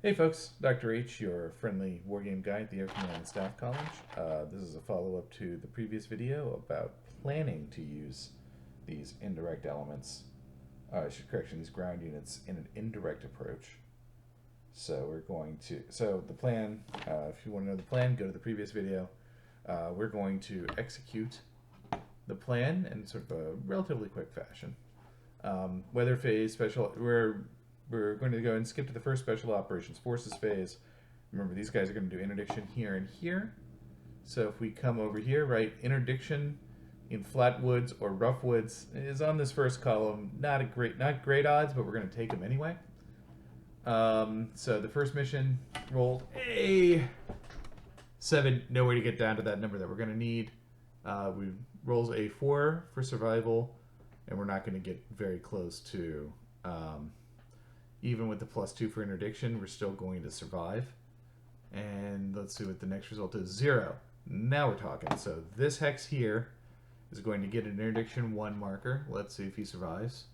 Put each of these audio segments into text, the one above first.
Hey folks, Dr. H, your friendly wargame guide at the Air Command and Staff College. This is a follow-up to the previous video about planning to use these indirect elements, these ground units in an indirect approach. So the plan, if you want to know the plan, go to the previous video. We're going to execute the plan in sort of a relatively quick fashion. Weather phase, we're going to go and skip to the first Special Operations Forces phase. Remember, these guys are going to do interdiction here and here. So if we come over here, right, interdiction in flat woods or rough woods is on this first column. Not great odds, but we're going to take them anyway. So the first mission rolled a 7. Nowhere to get down to that number that we're going to need. We rolls a 4 for survival, and we're not going to get very close to. Even with the +2 for interdiction, we're still going to survive. And let's see what the next result is. 0. Now we're talking. So this hex here is going to get an interdiction 1 marker. Let's see if he survives.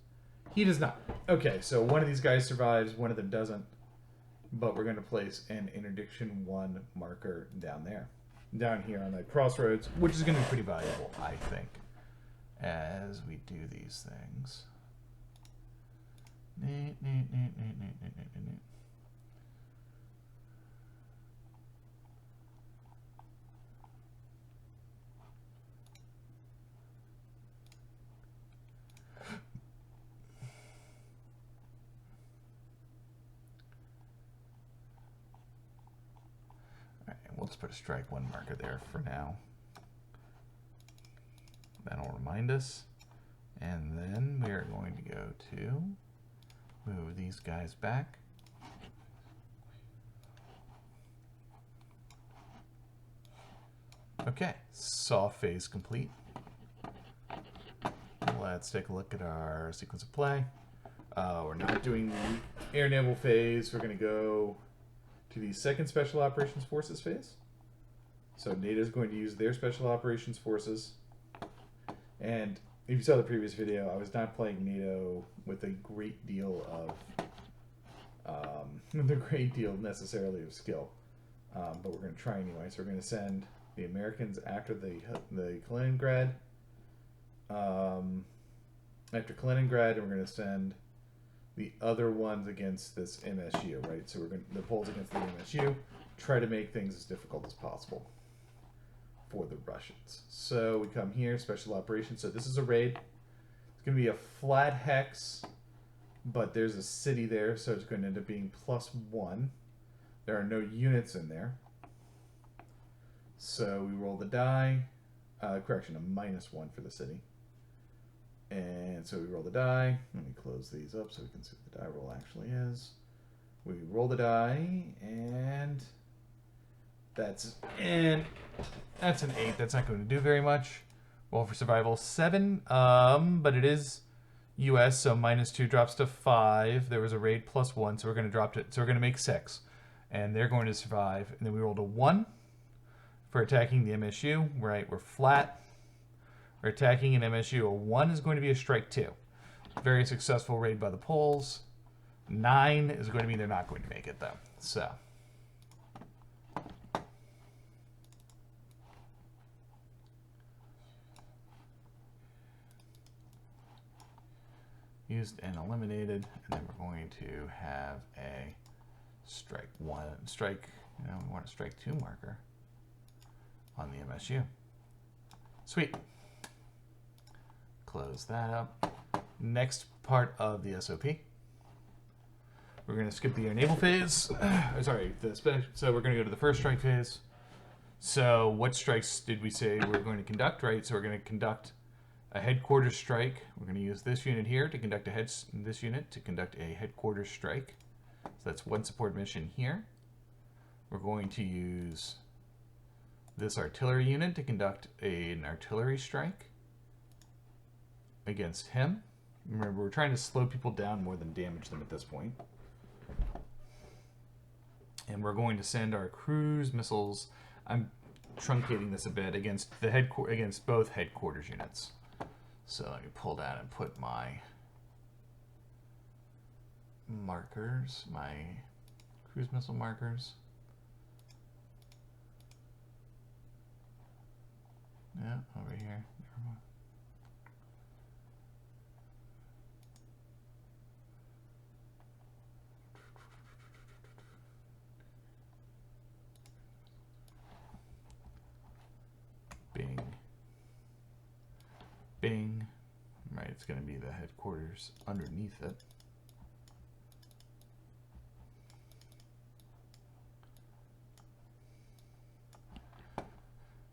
He does not. Okay, so one of these guys survives, one of them doesn't. But we're going to place an interdiction 1 marker down there. Down here on the crossroads, which is going to be pretty valuable, I think, as we do these things. Alright, we'll just put a strike 1 marker there for now. That'll remind us. And then we are going to go to move these guys back. Okay, soft phase complete. Let's take a look at our sequence of play. We're not doing the air naval phase. We're going to go to the second Special Operations Forces phase. So NATO is going to use their Special Operations Forces. And if you saw the previous video, I was not playing NATO with a great deal necessarily of skill, but we're going to try anyway. So we're going to send the Americans after the Kaliningrad, and we're going to send the other ones against this MSU, right? So we're going to, the polls against the MSU, try to make things as difficult as possible for the Russians. So we come here, Special Operations. So this is a raid. It's going to be a flat hex, but there's a city there, so it's going to end up being +1. There are no units in there. So we roll the die. Correction, a -1 for the city. And so we roll the die. Let me close these up so we can see what the die roll actually is. We roll the die, and that's an 8. That's not going to do very much. Roll for survival 7. But it is US, so -2 drops to 5. There was a raid +1, so we're going to drop it. So we're going to make 6, and they're going to survive. And then we rolled a 1 for attacking the MSU. Right, we're flat. We're attacking an MSU. A 1 is going to be a strike 2. Very successful raid by the Poles. 9 is going to mean they're not going to make it though. So. Used and eliminated, and then we're going to have a strike 1, we want a strike 2 marker on the MSU. Sweet. Close that up. Next part of the SOP. We're going to skip the air naval phase. So we're going to go to the first strike phase. So what strikes did we say we're going to conduct, right? So we're going to conduct a headquarters strike. We're going to use this unit here to conduct a headquarters strike. So that's 1 support mission here. We're going to use this artillery unit to conduct an artillery strike against him. Remember, we're trying to slow people down more than damage them at this point. And we're going to send our cruise missiles. I'm truncating this a bit against both headquarters units. So let me pull down and put my markers, my cruise missile markers. Yeah, over here. Bing. Bing. Right, it's going to be the headquarters underneath it.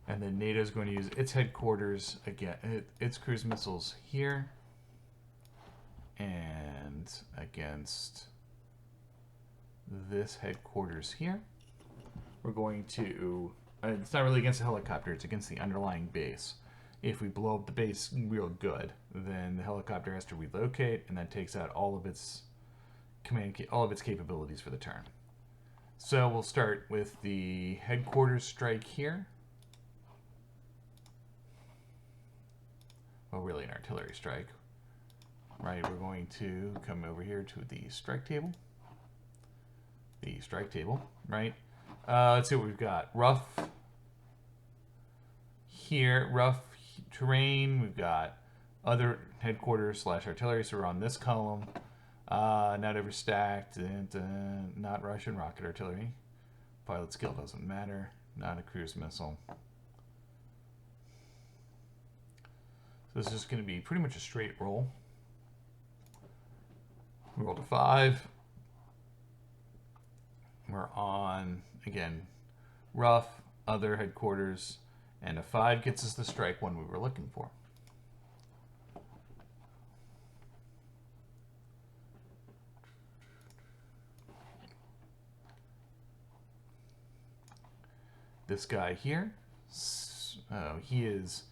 And then NATO's going to use its headquarters again, its cruise missiles here, and against this headquarters here. We're going to, it's not really against the helicopter, it's against the underlying base. If we blow up the base real good, then the helicopter has to relocate, and that takes out all of its capabilities for the turn. So we'll start with the headquarters strike here. Well, really an artillery strike. Right, we're going to come over here to the strike table. The strike table, right? Let's see what we've got. Rough here, rough terrain. We've got other headquarters / artillery, so we're on this column. Not overstacked, and not Russian rocket artillery. Pilot skill doesn't matter. Not a cruise missile. So this is going to be pretty much a straight roll. We rolled a 5. We're on, again, rough, other headquarters, and a 5 gets us the strike one we were looking for. This guy here, he is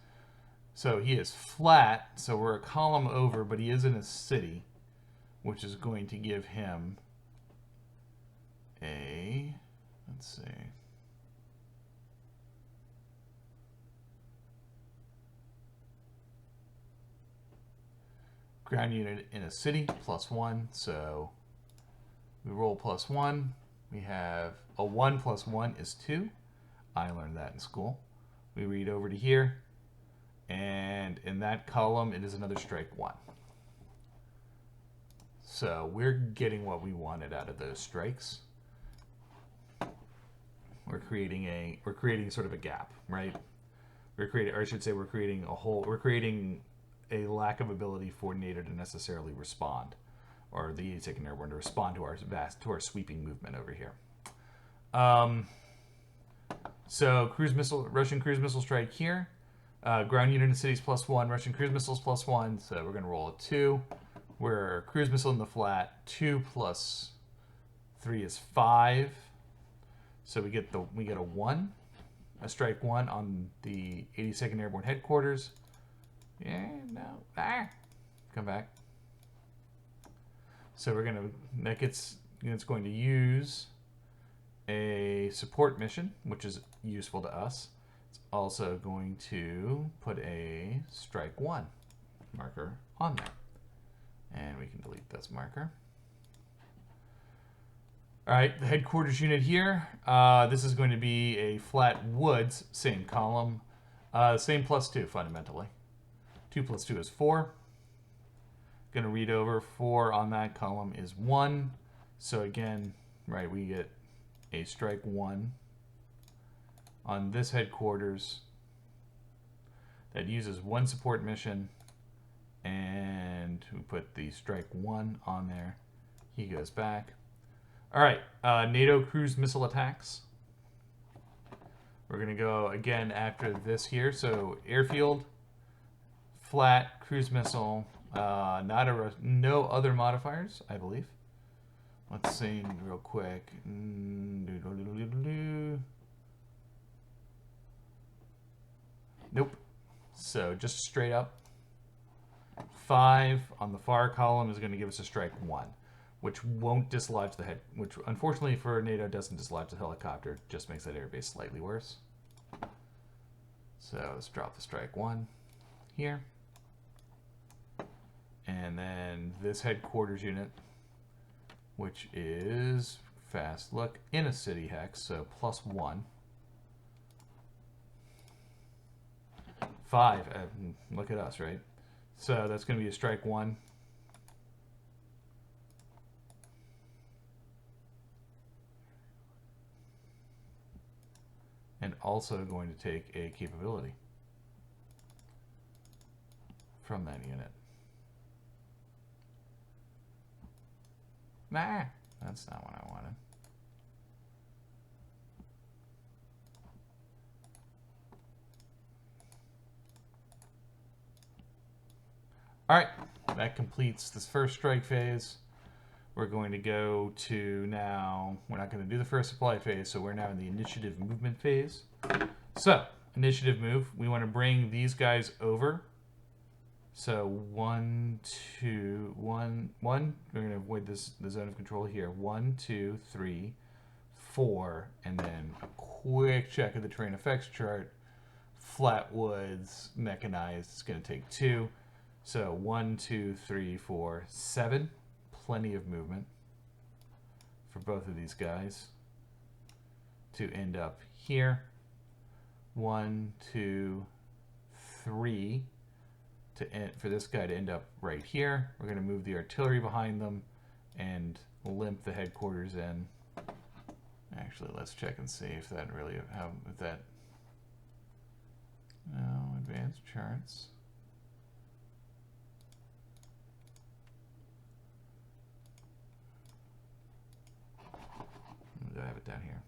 flat, so we're a column over, but he is in a city, which is going to give him a, let's see, ground unit in a city, +1, so we roll +1. We have a 1 + 1 is 2. I learned that in school. We read over to here, and in that column, it is another strike 1. So we're getting what we wanted out of those strikes. We're creating sort of a gap, right? We're creating a lack of ability for NATO to necessarily respond, or the 82nd Airborne to respond to our sweeping movement over here. So Russian cruise missile strike here. Ground unit in cities +1, Russian cruise missiles +1. So we're going to roll a 2. We're cruise missile in the flat. 2 + 3 is 5. So we get a 1, a strike 1 on the 82nd Airborne headquarters. Yeah, no, come back. So it's going to use a support mission, which is useful to us. It's also going to put a strike 1 marker on there. And we can delete this marker. All right, the headquarters unit here. This is going to be a flat woods, same column. Same +2, fundamentally. 2 + 2 is 4. Going to read over 4 on that column is 1. So again, right, we get a strike 1 on this headquarters that uses 1 support mission, and we put the strike 1 on there. He goes back. All right, NATO cruise missile attacks. We're going to go again after this here. So airfield, flat, cruise missile, no other modifiers, I believe. Let's see real quick. Nope. So just straight up. 5 on the far column is going to give us a strike 1, which won't dislodge the head, which unfortunately for NATO doesn't dislodge the helicopter, just makes that airbase slightly worse. So let's drop the strike 1 here. And then this headquarters unit, which is fast look in a city hex, so +1. 5. Look at us, right? So that's going to be a strike 1. And also going to take a capability from that unit. Nah, that's not what I wanted. All right, that completes this first strike phase. We're going to go to now, we're not going to do the first supply phase, so we're now in the initiative movement phase. So, initiative move, we want to bring these guys over. So 1, 2, 1, 1. We're going to avoid the zone of control here. 1, 2, 3, 4, and then a quick check of the terrain effects chart. Flat woods, mechanized, it's going to take 2. So 1, 2, 3, 4, 7. Plenty of movement for both of these guys to end up here. 1, 2, 3. For this guy to end up right here. We're going to move the artillery behind them and limp the headquarters in. Actually, let's check and see if that really, if that, no, advanced charts. Do I have it down here?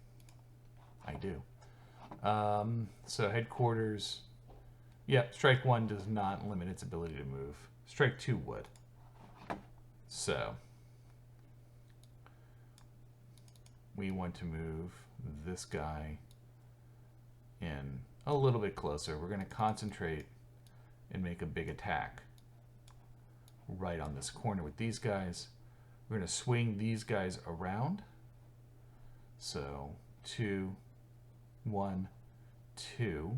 I do. So headquarters. Yeah, strike 1 does not limit its ability to move. Strike 2 would. So we want to move this guy in a little bit closer. We're going to concentrate and make a big attack right on this corner with these guys. We're going to swing these guys around. So 2, 1, 2.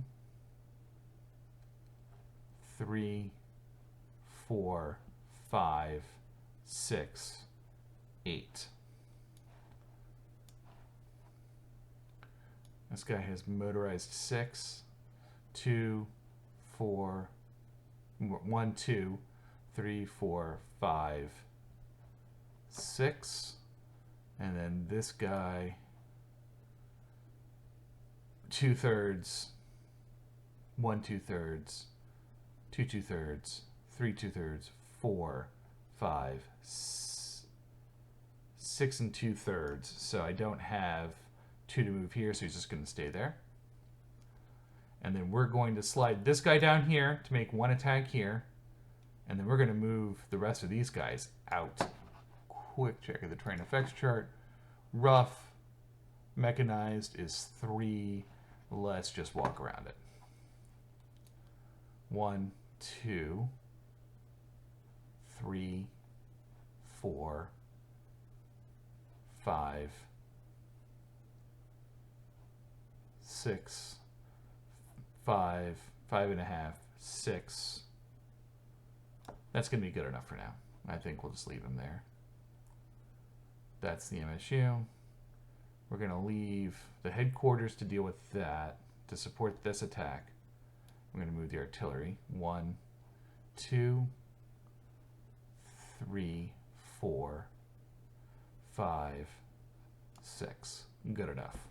3, 4, 5, 6, 8. This guy has motorized 6, 2, 4, 1, 2, 3, 4, 5, 6. And then this guy, 2/3, 1 2/3. 2 2/3, 3 2/3, 4, 5, 6 and 2/3. So I don't have 2 to move here, so he's just going to stay there. And then we're going to slide this guy down here to make 1 attack here. And then we're going to move the rest of these guys out. Quick check of the terrain effects chart. Rough, mechanized is 3. Let's just walk around it. 1, 2, 3, 4, 5, 6, 5, 5.5, 6. That's going to be good enough for now. I think we'll just leave him there. That's the MSU. We're going to leave the headquarters to deal with that, to support this attack. We're going to move the artillery. 1, 2, 3, 4, 5, 6. Good enough.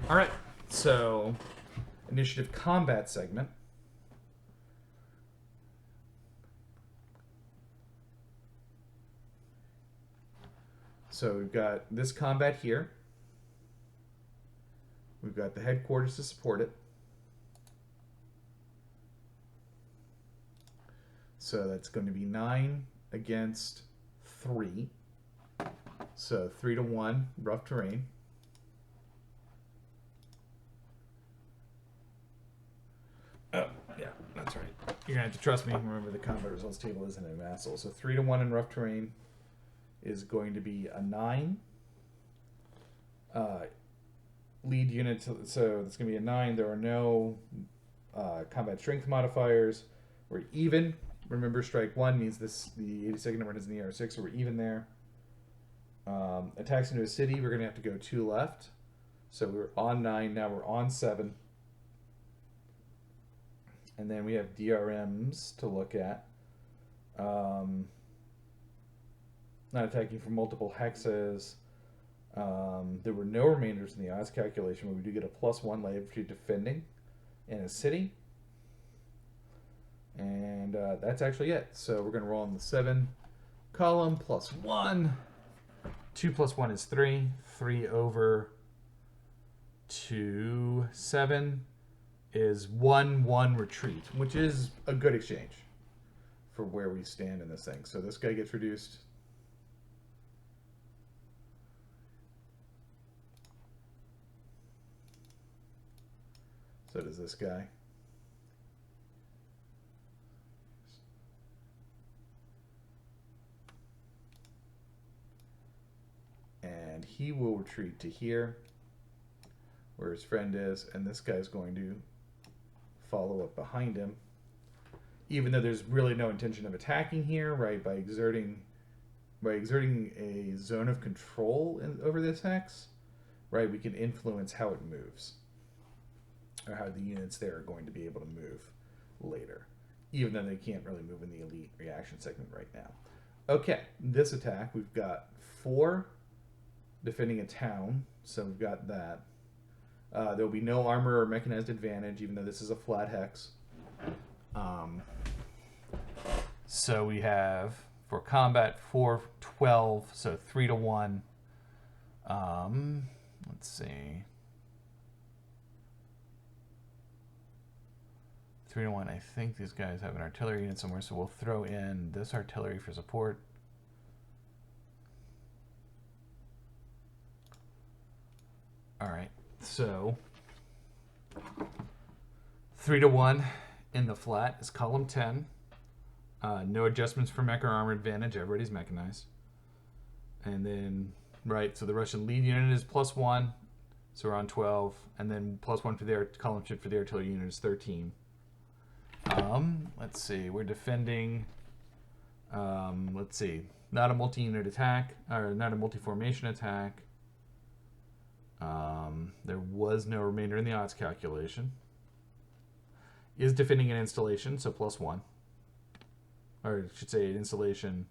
All right, so initiative combat segment. So we've got this combat here. We've got the headquarters to support it. So that's going to be 9 against 3. So 3 to 1, rough terrain. Oh, yeah, that's right. You're going to have to trust me. Remember, the combat results table isn't in Vassal. So 3 to 1 in rough terrain is going to be a 9. Lead unit, so it's going to be a 9. There are no combat strength modifiers. We're even. Remember, strike 1 means this the 82nd number is in the AR6, so we're even there. Attacks into a city, we're going to have to go 2 left. So we're on 9, now we're on 7. And then we have DRMs to look at. Not attacking from multiple hexes. There were no remainders in the odds calculation, but we do get a +1 labor to defending in a city. And that's actually it. So we're going to roll on the 7 column, +1. 2 + 1 is 3. 3 over 2, 7 is 1, 1 retreat, which is a good exchange for where we stand in this thing. So this guy gets reduced. So does this guy. And he will retreat to here, where his friend is, and this guy's going to follow up behind him. Even though there's really no intention of attacking here, right? By exerting a zone of control over this hex, right? We can influence how it moves, or how the units there are going to be able to move later, even though they can't really move in the elite reaction segment right now. Okay, this attack, we've got 4 defending a town, so we've got that. There will be no armor or mechanized advantage, even though this is a flat hex. So we have, for combat, 4, 12, so 3 to 1. Let's see. 3 to 1, I think these guys have an artillery unit somewhere, so we'll throw in this artillery for support. All right, so 3 to 1 in the flat is column 10. No adjustments for mech or armor advantage. Everybody's mechanized. And then, right, so the Russian lead unit is +1, so we're on 12. And then +1 for their column shift for the artillery unit is 13. Let's see, we're defending, let's see, not a multi-unit attack, or not a multi-formation attack. There was no remainder in the odds calculation. Is defending an installation, so +1. Or I should say an installation,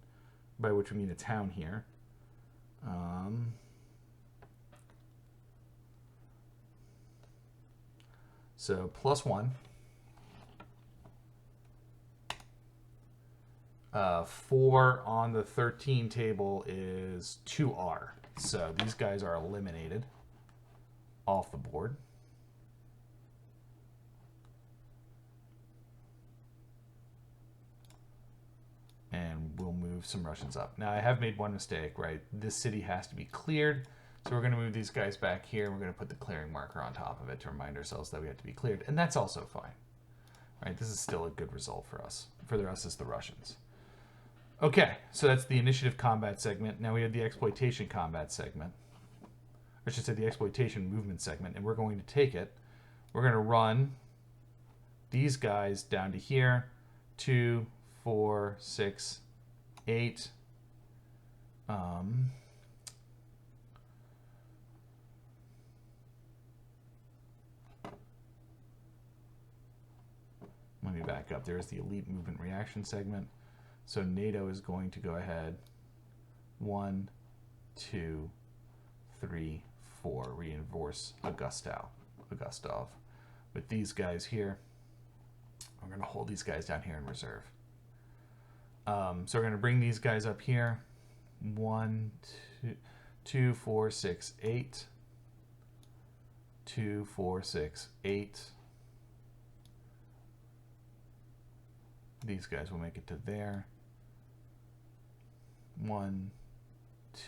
by which we mean a town here. So +1. 4 on the 13 table is 2R. So these guys are eliminated off the board. And we'll move some Russians up. Now I have made one mistake, right? This city has to be cleared. So we're going to move these guys back here. And we're going to put the clearing marker on top of it to remind ourselves that we have to be cleared. And that's also fine. Right? This is still a good result for us. For the rest is the Russians. Okay, so that's the initiative combat segment. Now we have the exploitation combat segment. Or I should say the exploitation movement segment. And we're going to take it. We're going to run these guys down to here. 2, 4, 6, 8. Let me back up. There's the elite movement reaction segment. So NATO is going to go ahead. 1, 2, 3, 4. Reinforce Augustov. With these guys here. We're going to hold these guys down here in reserve. So we're going to bring these guys up here. 1, 2, 4, 6, 8. 2, 4, 6, 8. These guys will make it to there. 1,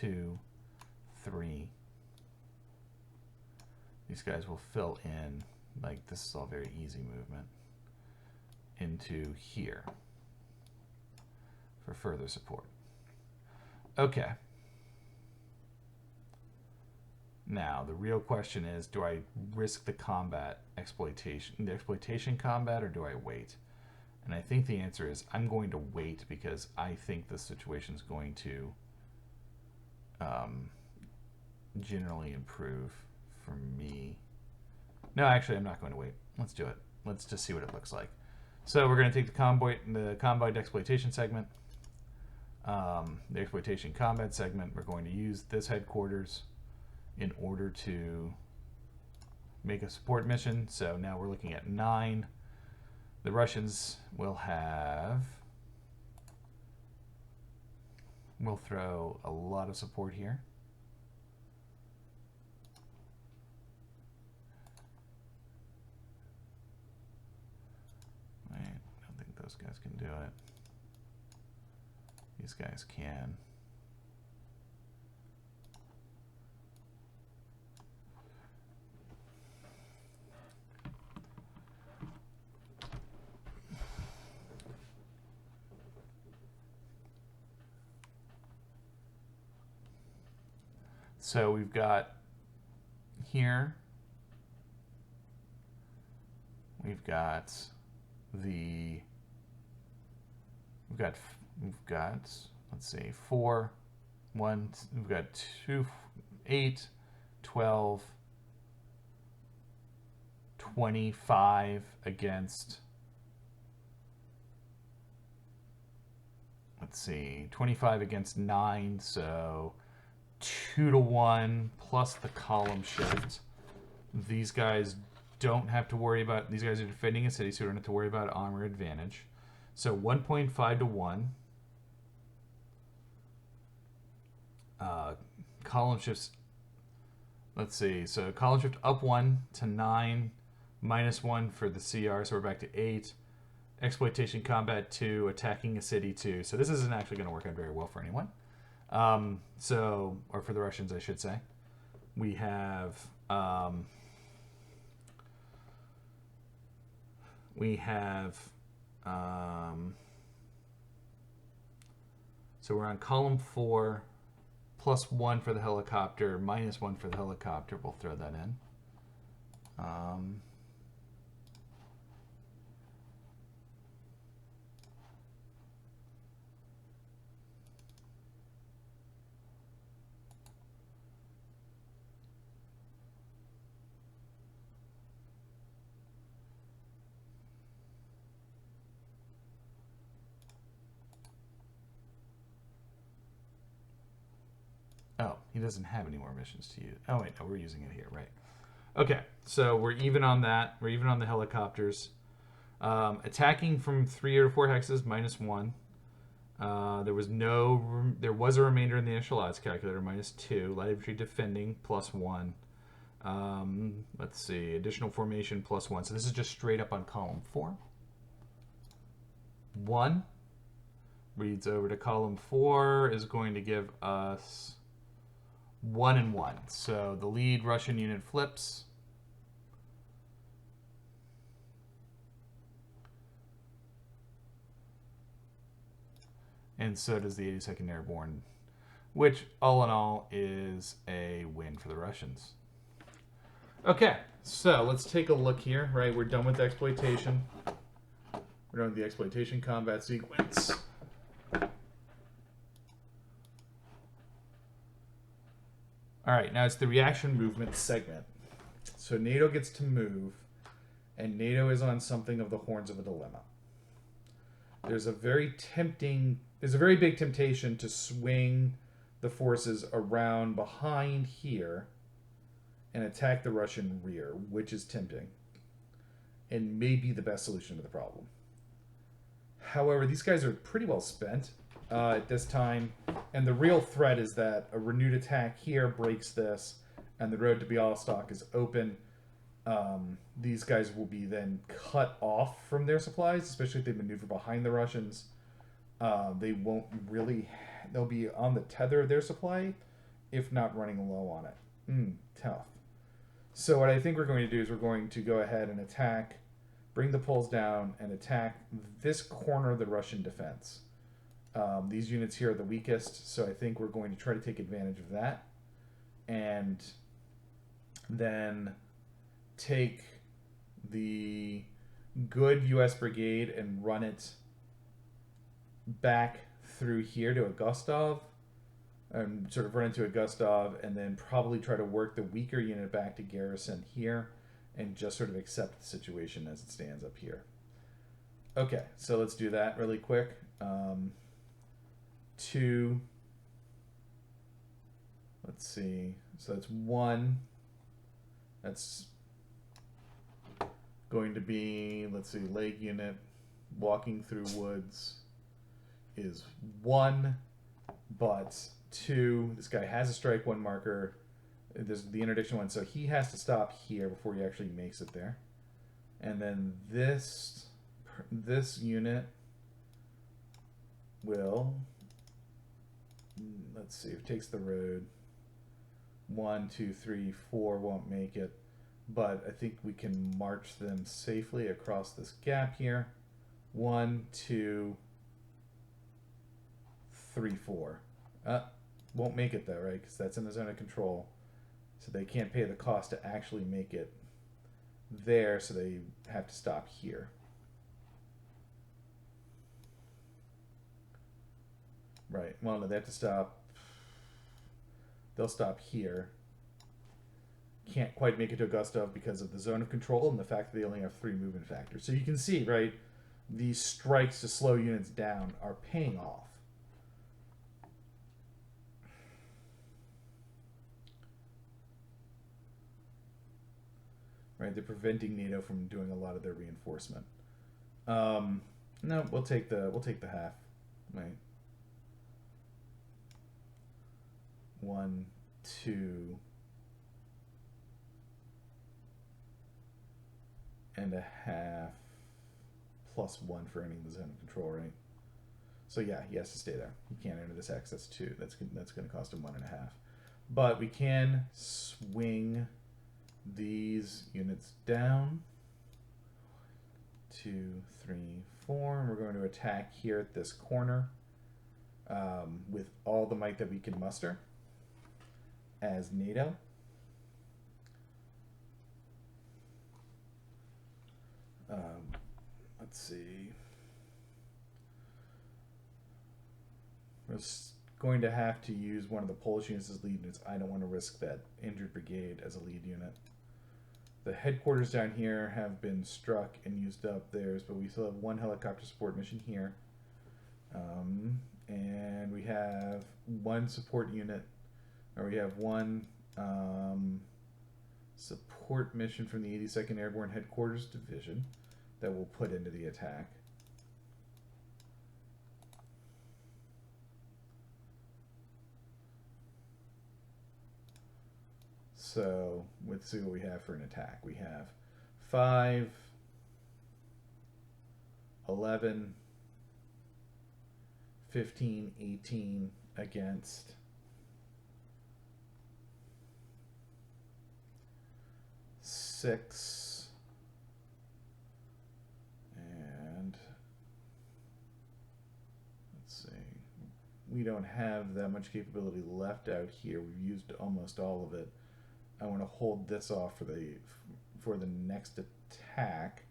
2, 3. These guys will fill in, like this is all very easy movement, into here for further support. Okay. Now, the real question is, do I risk the exploitation combat, or do I wait? And I think the answer is I'm going to wait because I think the situation is going to generally improve for me. No, actually, I'm not going to wait. Let's do it. Let's just see what it looks like. So we're going to take the combined exploitation segment, the exploitation combat segment. We're going to use this headquarters in order to make a support mission. So now we're looking at 9. The Russians will have... We'll throw a lot of support here. Wait, I don't think those guys can do it. These guys can. So we've got here, we've got let's see, 4, 1, we've got 2, 8, 12, 25 against, let's see, 25 against 9, so 2 to 1 plus the column shift. These guys don't have to worry about, these guys are defending a city, so we don't have to worry about armor advantage. So 1.5 to 1. Column shifts, let's see, so column shift up 1 to 9, minus 1 for the CR, so we're back to 8. Exploitation combat 2, attacking a city 2. So this isn't actually going to work out very well for anyone. Or for the Russians, I should say. We have, so we're on column 4, plus 1 for the helicopter, minus 1 for the helicopter. We'll throw that in. Oh, he doesn't have any more missions to use. Oh, wait, no, we're using it here, right. Okay, so we're even on that. We're even on the helicopters. Attacking from 3 or 4 hexes, minus 1. There was a remainder in the initial odds calculator, minus 2. Light infantry defending, plus 1. Let's see, additional formation, plus 1. So this is just straight up on column 4. 1 reads over to column 4 is going to give us 1 and 1. So the lead Russian unit flips. And so does the 82nd Airborne, which all in all is a win for the Russians. Okay, so let's take a look here, right? We're done with the exploitation. We're done with the exploitation combat sequence. All right, now it's the reaction movement segment. So NATO gets to move, and NATO is on something of the horns of a dilemma. There's a very big temptation to swing the forces around behind here and attack the Russian rear, which is tempting and may be the best solution to the problem. However, these guys are pretty well spent at this time, and the real threat is that a renewed attack here breaks this, and the road to Bialystok is open. These guys will be then cut off from their supplies, especially if they maneuver behind the Russians. They won't really... They'll be on the tether of their supply, if not running low on it. Tough. So what I think we're going to do is we're going to go ahead and attack, bring the poles down, and attack this corner of the Russian defense. These units here are the weakest, so I think we're going to try to take advantage of that. And then take the good U.S. brigade and run it back through here to a Gustav, and sort of run into a Gustav, and then probably try to work the weaker unit back to garrison here, and just sort of accept the situation as it stands up here. Okay, so let's do that really quick. 2. Let's see. So that's 1. That's going to be, let's see, leg unit walking through woods is 1, but 2. This guy has a strike 1 marker. There's the interdiction 1, so he has to stop here before he actually makes it there. And then this unit will, let's see, if it takes the road, 1, 2, 3, 4 won't make it, but I think we can march them safely across this gap here. 1, 2, 3, 4. Won't make it though, right? Because that's in the zone of control, so they can't pay the cost to actually make it there, so they have to stop here. Right. Well, no, they have to stop. They'll stop here. Can't quite make it to Gustav because of the zone of control and the fact that they only have 3 movement factors. So you can see, right, these strikes to slow units down are paying off. Right, they're preventing NATO from doing a lot of their reinforcement. No, we'll take the half, right? 1, 2, and a half, plus 1 for ending the zone of control, right? So yeah, he has to stay there. He can't enter this X. That's 2. That's going to cost him 1.5. But we can swing these units down. 2, 3, 4. And we're going to attack here at this corner with all the might that we can muster as NATO. Let's see. We're going to have to use one of the Polish units as lead units. I don't want to risk that injured brigade as a lead unit. The headquarters down here have been struck and used up theirs, but we still have 1 helicopter support mission here. And we have 1 support unit, or we have 1 support mission from the 82nd Airborne Headquarters Division that we'll put into the attack. So let's see what we have for an attack. We have 5, 11, 15, 18 against 6, and let's see, we don't have that much capability left out here. We've used almost all of it. I want to hold this off for the next attack,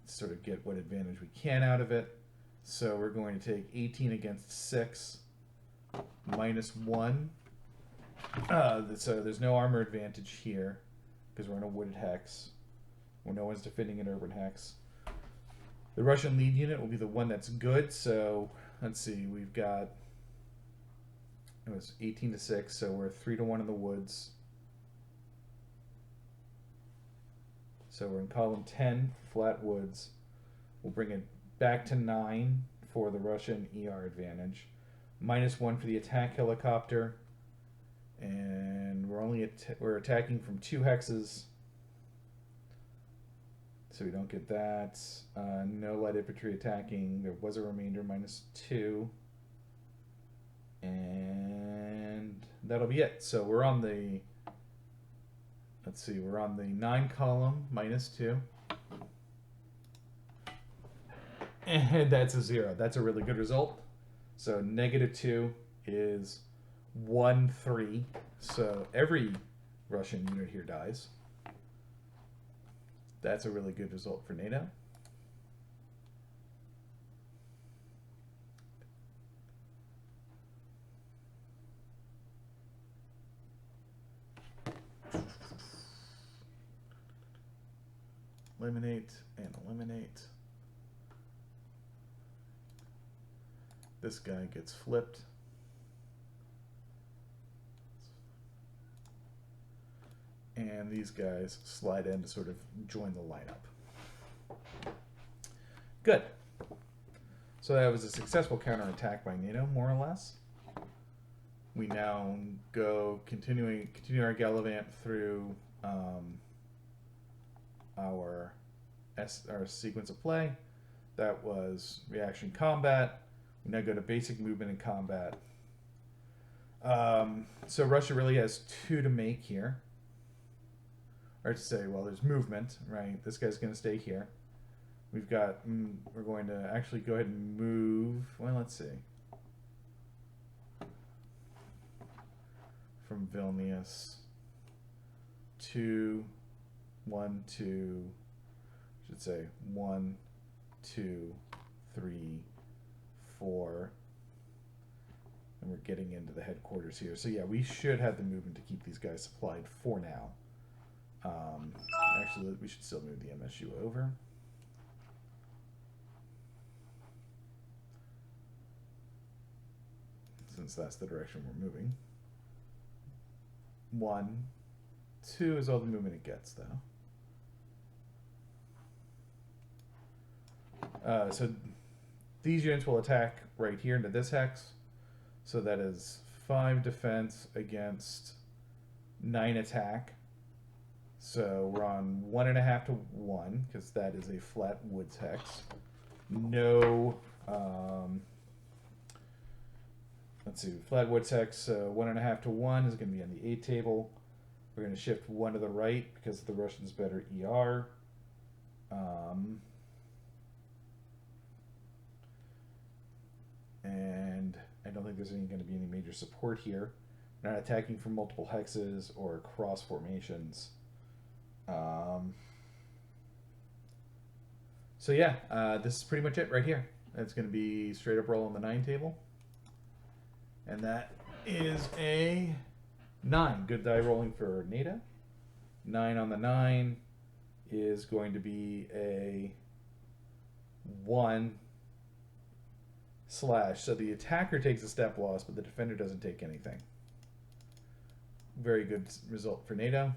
sort of get what advantage we can out of it. So we're going to take 18 against 6, minus 1. So there's no armor advantage here because we're in a wooded hex where no one's defending an urban hex. The Russian lead unit will be the one that's good. So let's see, we've got, it was 18 to 6, so we're 3 to 1 in the woods. So we're in column 10, flat woods. We'll bring it back to 9 for the Russian ER advantage. Minus 1 for the attack helicopter. And we're attacking from 2 hexes. So we don't get that. No light infantry attacking. There was a remainder, minus 2. And that'll be it. So we're on the, let's see, we're on the 9 column, minus 2. And that's a 0. That's a really good result. So -2 is 1, 3. So every Russian unit here dies. That's a really good result for NATO. Eliminate and eliminate. This guy gets flipped. And these guys slide in to sort of join the lineup. Good. So that was a successful counterattack by NATO, more or less. We now continue our gallivant through our sequence of play. That was reaction combat. We now go to basic movement and combat. So Russia really has two to make here. Or to say, well, there's movement, right? This guy's going to stay here. We've got, we're going to actually go ahead and move, well, let's see. From Vilnius to 1, 2, I should say 1, 2, 3, 4. And we're getting into the headquarters here. So yeah, we should have the movement to keep these guys supplied for now. Actually, we should still move the MSU over. Since that's the direction we're moving. 1, 2 is all the movement it gets, though. So these units will attack right here into this hex. So that is 5 defense against 9 attack. So we're on 1.5 to 1 because that is a flat woods hex. No, let's see, flat woods hex. 1.5 to 1 is going to be on the 8 table. We're going to shift 1 to the right because the Russians better ER. And I don't think there's going to be any major support here. We're not attacking from multiple hexes or cross formations. So yeah, this is pretty much it right here. It's going to be straight up roll on the 9 table. And that is a 9. Good die rolling for NATO. 9 on the 9 is going to be a 1 slash. So the attacker takes a step loss, but the defender doesn't take anything. Very good result for NATO.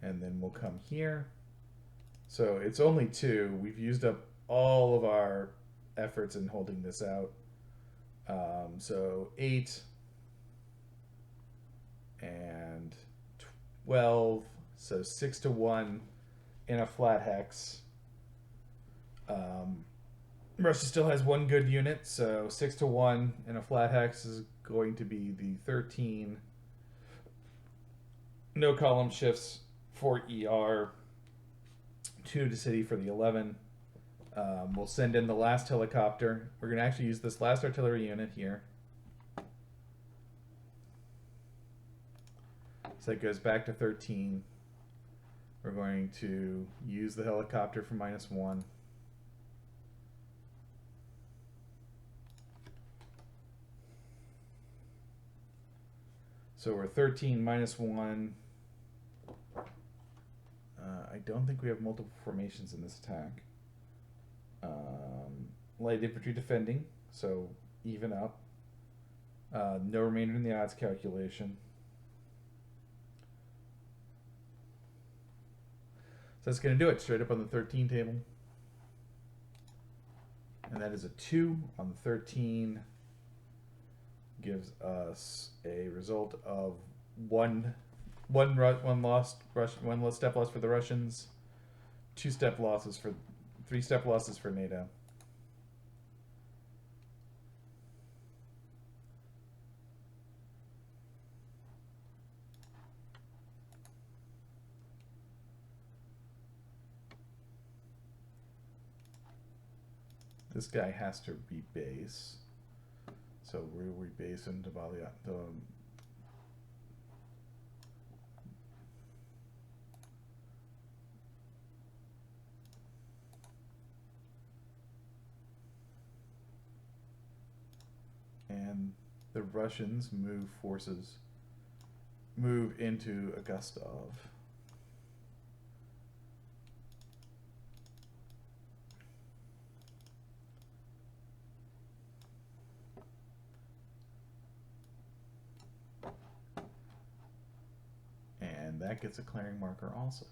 And then we'll come here. So it's only 2. We've used up all of our efforts in holding this out. So 8 and 12. So 6 to 1 in a flat hex. Russia still has 1 good unit, so 6 to 1 in a flat hex is going to be the 13. No column shifts for ER, 2 to city for the 11. We'll send in the last helicopter. We're going to actually use this last artillery unit here. So that goes back to 13. We're going to use the helicopter for -1. So we're 13 -1. I don't think we have multiple formations in this attack. Light infantry defending, so even up. No remainder in the odds calculation. So that's going to do it straight up on the 13 table. And that is a 2 on the 13. Gives us a result of one step loss for the Russians, 3 step losses for NATO. this guy has to rebase. So we'll rebase into and the Russians move into Augustov. And that gets a clearing marker also.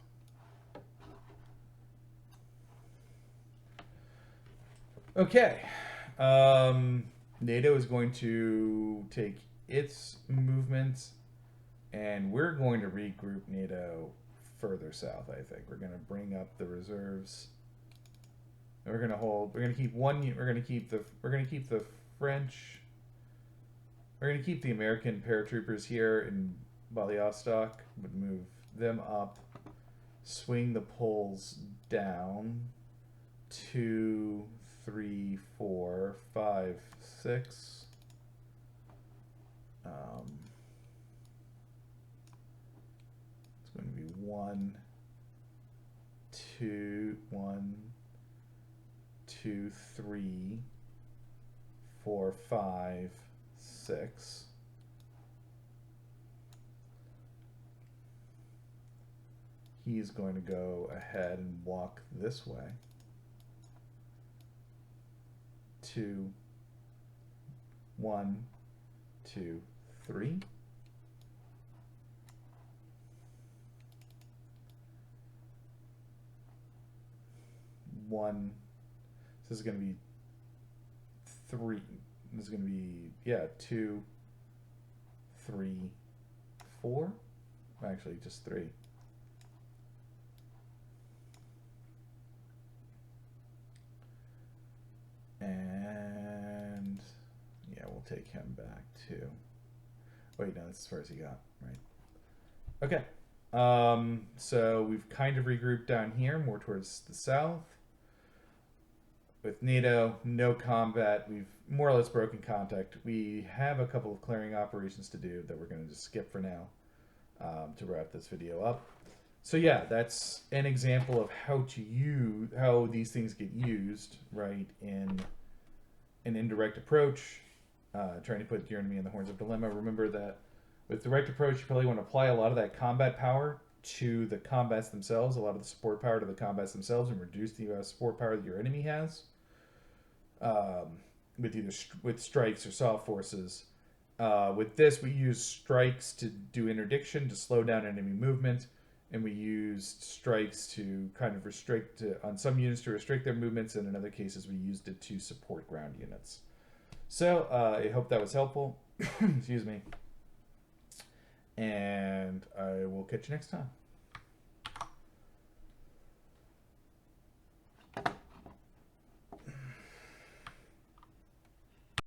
Okay. NATO is going to take its movements, and we're going to regroup NATO further south. I think we're going to bring up the reserves. And we're going to hold. We're going to keep one. We're going to keep the. We're going to keep the French. We're going to keep the American paratroopers here in Vladivostok. Would move them up. Swing the Poles down. 2, 3, 4, 5, 6. It's going to be 1, 2, 3, 4, 5, 6. He's going to go ahead and walk this way. 2, 1, 2, 3. One. This is going to be 3. This is going to be 2, 3, 4. Actually, just 3. And we'll take him back too. Wait, no, that's as far as he got, right? Okay. So we've kind of regrouped down here, more towards the south. With NATO, no combat. We've more or less broken contact. We have a couple of clearing operations to do that we're going to just skip for now to wrap this video up. So yeah, that's an example of how these things get used, right, in an indirect approach, trying to put your enemy in the horns of dilemma. Remember that with direct approach, you probably want to apply a lot of that combat power to the combats themselves, a lot of the support power to the combats themselves, and reduce the support power that your enemy has with strikes or soft forces. With this, we use strikes to do interdiction, to slow down enemy movement. And we used strikes to kind of restrict, on some units to restrict their movements, and in other cases we used it to support ground units. So I hope that was helpful. Excuse me. And I will catch you next time.